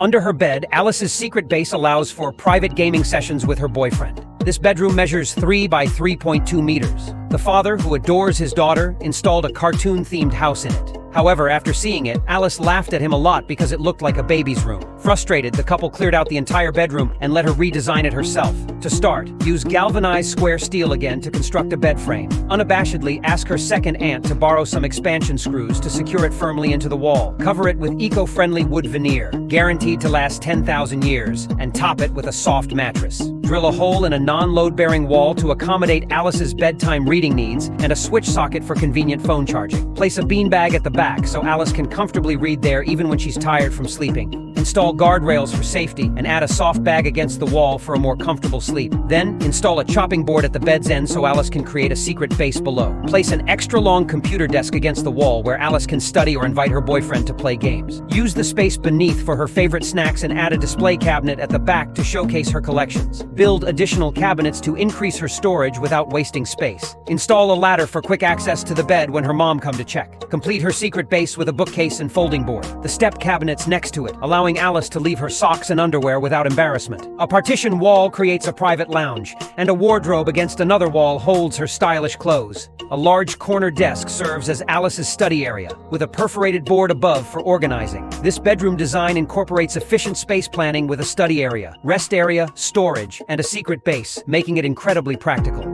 Under her bed, Alice's secret base allows for private gaming sessions with her boyfriend. This bedroom measures 3 by 3.2 meters. The father, who adores his daughter, installed a cartoon-themed house in it. However, after seeing it, Alice laughed at him a lot because it looked like a baby's room. Frustrated, the couple cleared out the entire bedroom and let her redesign it herself. To start, use galvanized square steel again to construct a bed frame. Unabashedly, ask her second aunt to borrow some expansion screws to secure it firmly into the wall. Cover it with eco-friendly wood veneer, guaranteed to last 10,000 years, and top it with a soft mattress. Drill a hole in a non-load-bearing wall to accommodate Alice's bedtime reading needs and a switch socket for convenient phone charging. Place a beanbag at the back so Alice can comfortably read there even when she's tired from sleeping. Install guardrails for safety and add a soft bag against the wall for a more comfortable sleep. Then, install a chopping board at the bed's end so Alice can create a secret base below. Place an extra-long computer desk against the wall where Alice can study or invite her boyfriend to play games. Use the space beneath for her favorite snacks and add a display cabinet at the back to showcase her collections. Build additional cabinets to increase her storage without wasting space. Install a ladder for quick access to the bed when her mom comes to check. Complete her secret base with a bookcase and folding board. The step cabinets next to it, allowing Alice to leave her socks and underwear without embarrassment. A partition wall creates a private lounge, and a wardrobe against another wall holds her stylish clothes. A large corner desk serves as Alice's study area, with a perforated board above for organizing. This bedroom design incorporates efficient space planning with a study area, rest area, storage, and a secret base, making it incredibly practical.